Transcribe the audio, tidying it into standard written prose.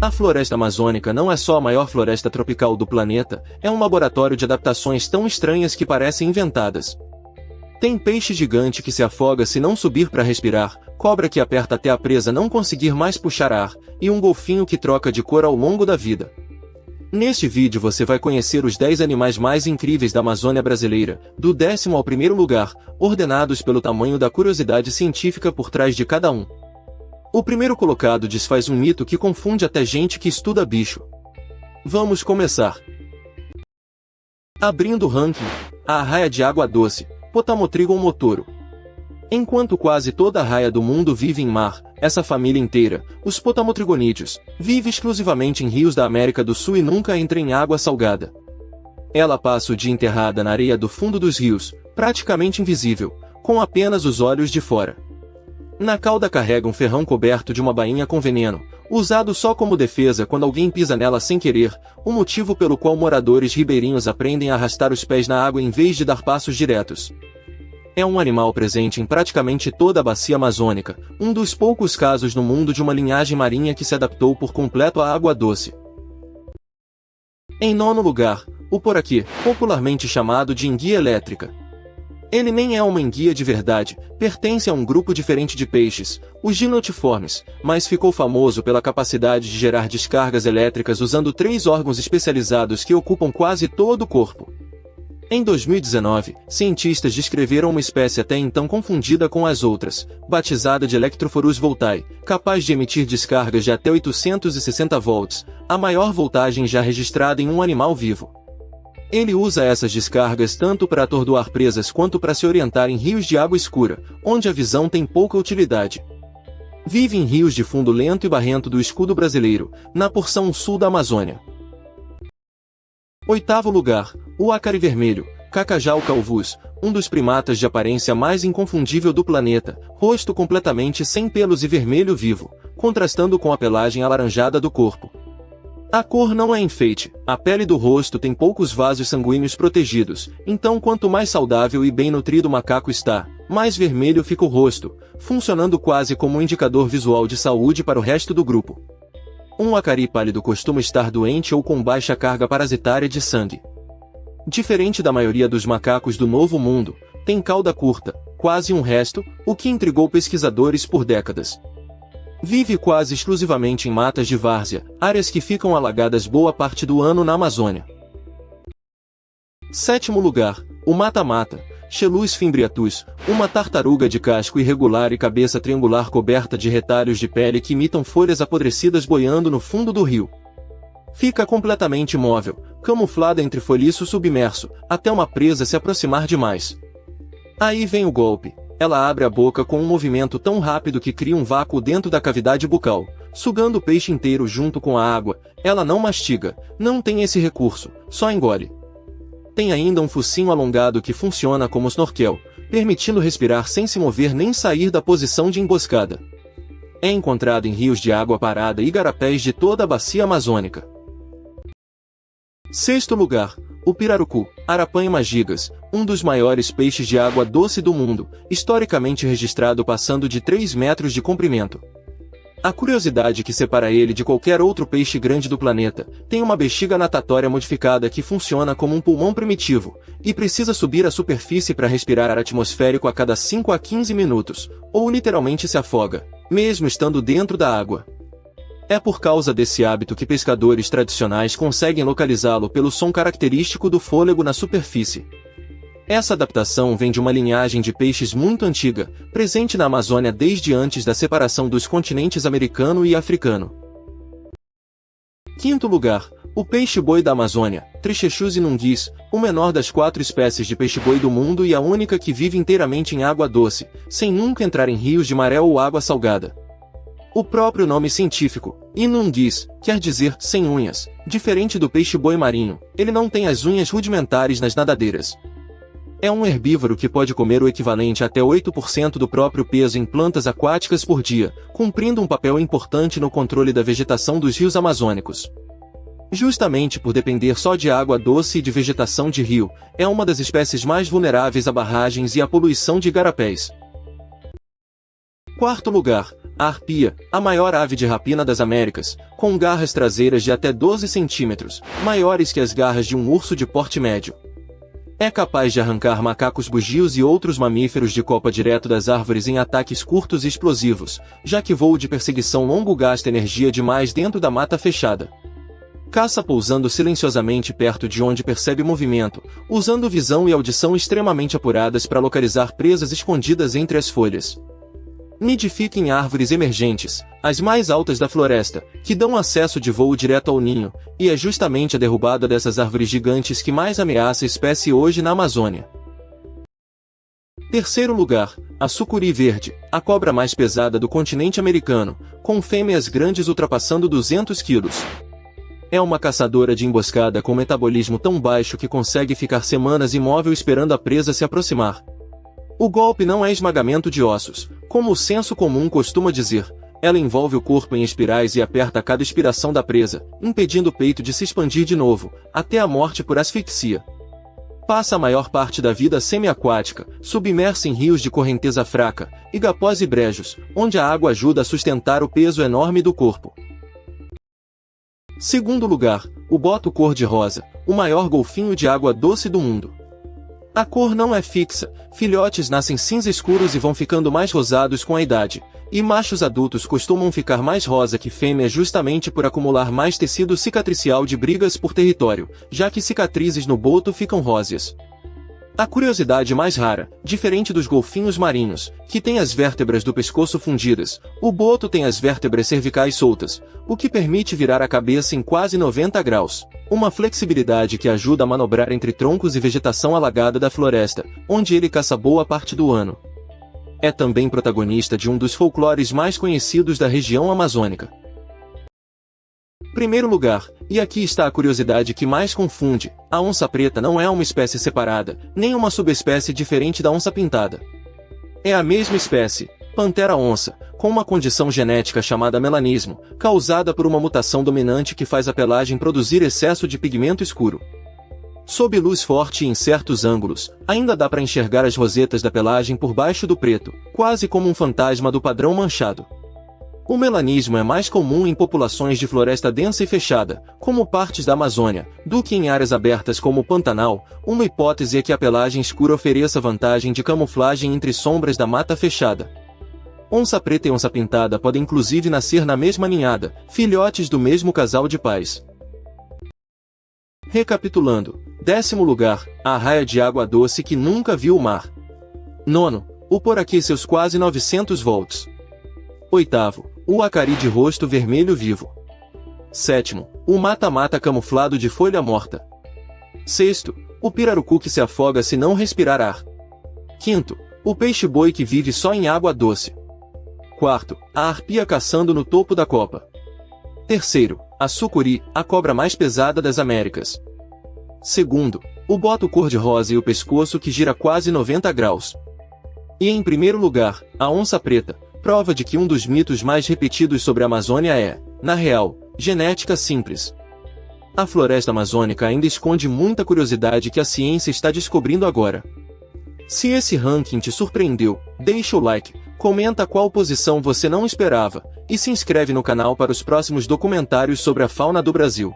A floresta amazônica não é só a maior floresta tropical do planeta, é um laboratório de adaptações tão estranhas que parecem inventadas. Tem peixe gigante que se afoga se não subir para respirar, cobra que aperta até a presa não conseguir mais puxar ar, e um golfinho que troca de cor ao longo da vida. Neste vídeo você vai conhecer os 10 animais mais incríveis da Amazônia brasileira, do 10º ao 1º lugar, ordenados pelo tamanho da curiosidade científica por trás de cada um. O primeiro colocado desfaz um mito que confunde até gente que estuda bicho. Vamos começar. Abrindo o ranking, a arraia de água doce, Potamotrigon motoro. Enquanto quase toda a arraia do mundo vive em mar, essa família inteira, os potamotrigonídeos, vive exclusivamente em rios da América do Sul e nunca entra em água salgada. Ela passa o dia enterrada na areia do fundo dos rios, praticamente invisível, com apenas os olhos de fora. Na cauda carrega um ferrão coberto de uma bainha com veneno, usado só como defesa quando alguém pisa nela sem querer, o motivo pelo qual moradores ribeirinhos aprendem a arrastar os pés na água em vez de dar passos diretos. É um animal presente em praticamente toda a bacia amazônica, um dos poucos casos no mundo de uma linhagem marinha que se adaptou por completo à água doce. Em nono lugar, o poraqui, popularmente chamado de enguia elétrica. Ele nem é uma enguia de verdade, pertence a um grupo diferente de peixes, os gimnotiformes, mas ficou famoso pela capacidade de gerar descargas elétricas usando 3 órgãos especializados que ocupam quase todo o corpo. Em 2019, cientistas descreveram uma espécie até então confundida com as outras, batizada de Electrophorus voltae, capaz de emitir descargas de até 860 volts, a maior voltagem já registrada em um animal vivo. Ele usa essas descargas tanto para atordoar presas quanto para se orientar em rios de água escura, onde a visão tem pouca utilidade. Vive em rios de fundo lento e barrento do escudo brasileiro, na porção sul da Amazônia. Oitavo lugar, o acari vermelho, Cacajau calvus, um dos primatas de aparência mais inconfundível do planeta, rosto completamente sem pelos e vermelho vivo, contrastando com a pelagem alaranjada do corpo. A cor não é enfeite, a pele do rosto tem poucos vasos sanguíneos protegidos, então quanto mais saudável e bem nutrido o macaco está, mais vermelho fica o rosto, funcionando quase como um indicador visual de saúde para o resto do grupo. Um acari pálido costuma estar doente ou com baixa carga parasitária de sangue. Diferente da maioria dos macacos do Novo Mundo, tem cauda curta, quase um resto, o que intrigou pesquisadores por décadas. Vive quase exclusivamente em matas de várzea, áreas que ficam alagadas boa parte do ano na Amazônia. Sétimo lugar, o mata-mata, Chelus fimbriatus, uma tartaruga de casco irregular e cabeça triangular coberta de retalhos de pele que imitam folhas apodrecidas boiando no fundo do rio. Fica completamente imóvel, camuflada entre folhiço submerso, até uma presa se aproximar demais. Aí vem o golpe. Ela abre a boca com um movimento tão rápido que cria um vácuo dentro da cavidade bucal, sugando o peixe inteiro junto com a água. Ela não mastiga, não tem esse recurso, só engole. Tem ainda um focinho alongado que funciona como snorkel, permitindo respirar sem se mover nem sair da posição de emboscada. É encontrado em rios de água parada e igarapés de toda a bacia amazônica. Sexto lugar, o pirarucu, Arapaima gigas, um dos maiores peixes de água doce do mundo, historicamente registrado passando de 3 metros de comprimento. A curiosidade que separa ele de qualquer outro peixe grande do planeta, tem uma bexiga natatória modificada que funciona como um pulmão primitivo, e precisa subir à superfície para respirar ar atmosférico a cada 5 a 15 minutos, ou literalmente se afoga, mesmo estando dentro da água. É por causa desse hábito que pescadores tradicionais conseguem localizá-lo pelo som característico do fôlego na superfície. Essa adaptação vem de uma linhagem de peixes muito antiga, presente na Amazônia desde antes da separação dos continentes americano e africano. Quinto lugar, o peixe-boi da Amazônia, Trichechus inunguis, o menor das 4 espécies de peixe-boi do mundo e a única que vive inteiramente em água doce, sem nunca entrar em rios de maré ou água salgada. O próprio nome científico, inunguis, quer dizer sem unhas. Diferente do peixe-boi marinho, ele não tem as unhas rudimentares nas nadadeiras. É um herbívoro que pode comer o equivalente a até 8% do próprio peso em plantas aquáticas por dia, cumprindo um papel importante no controle da vegetação dos rios amazônicos. Justamente por depender só de água doce e de vegetação de rio, é uma das espécies mais vulneráveis a barragens e à poluição de igarapés. Quarto lugar, a arpia, a maior ave de rapina das Américas, com garras traseiras de até 12 centímetros, maiores que as garras de um urso de porte médio. É capaz de arrancar macacos bugios e outros mamíferos de copa direto das árvores em ataques curtos e explosivos, já que voo de perseguição longo gasta energia demais dentro da mata fechada. Caça pousando silenciosamente perto de onde percebe movimento, usando visão e audição extremamente apuradas para localizar presas escondidas entre as folhas. Nidifica em árvores emergentes, as mais altas da floresta, que dão acesso de voo direto ao ninho, e é justamente a derrubada dessas árvores gigantes que mais ameaça a espécie hoje na Amazônia. Terceiro lugar, a sucuri verde, a cobra mais pesada do continente americano, com fêmeas grandes ultrapassando 200 quilos. É uma caçadora de emboscada com metabolismo tão baixo que consegue ficar semanas imóvel esperando a presa se aproximar. O golpe não é esmagamento de ossos, como o senso comum costuma dizer. Ela envolve o corpo em espirais e aperta a cada expiração da presa, impedindo o peito de se expandir de novo, até a morte por asfixia. Passa a maior parte da vida semiaquática, submersa em rios de correnteza fraca, igapós e brejos, onde a água ajuda a sustentar o peso enorme do corpo. Segundo lugar, o boto cor-de-rosa, o maior golfinho de água doce do mundo. A cor não é fixa, filhotes nascem cinza escuros e vão ficando mais rosados com a idade, e machos adultos costumam ficar mais rosa que fêmea justamente por acumular mais tecido cicatricial de brigas por território, já que cicatrizes no boto ficam róseas. A curiosidade mais rara, diferente dos golfinhos marinhos, que têm as vértebras do pescoço fundidas, o boto tem as vértebras cervicais soltas, o que permite virar a cabeça em quase 90 graus. Uma flexibilidade que ajuda a manobrar entre troncos e vegetação alagada da floresta, onde ele caça boa parte do ano. É também protagonista de um dos folclores mais conhecidos da região amazônica. Primeiro lugar, e aqui está a curiosidade que mais confunde, a onça preta não é uma espécie separada, nem uma subespécie diferente da onça pintada. É a mesma espécie, Pantera-onça, com uma condição genética chamada melanismo, causada por uma mutação dominante que faz a pelagem produzir excesso de pigmento escuro. Sob luz forte e em certos ângulos, ainda dá para enxergar as rosetas da pelagem por baixo do preto, quase como um fantasma do padrão manchado. O melanismo é mais comum em populações de floresta densa e fechada, como partes da Amazônia, do que em áreas abertas como o Pantanal. Uma hipótese é que a pelagem escura ofereça vantagem de camuflagem entre sombras da mata fechada. Onça preta e onça pintada podem inclusive nascer na mesma ninhada, filhotes do mesmo casal de pais. Recapitulando, 10º lugar, a arraia de água doce que nunca viu o mar. 9º, o poraqui seus quase 900 volts. 8º, o acari de rosto vermelho vivo. 7º, o mata-mata camuflado de folha morta. 6º, o pirarucu que se afoga se não respirar ar. 5º, o peixe-boi que vive só em água doce. 4º, a arpia caçando no topo da copa. 3º, a sucuri, a cobra mais pesada das Américas. 2º, o boto cor-de-rosa e o pescoço que gira quase 90 graus. E em primeiro lugar, a onça preta, prova de que um dos mitos mais repetidos sobre a Amazônia é, na real, genética simples. A floresta amazônica ainda esconde muita curiosidade que a ciência está descobrindo agora. Se esse ranking te surpreendeu, deixa o like, comenta qual posição você não esperava, e se inscreve no canal para os próximos documentários sobre a fauna do Brasil.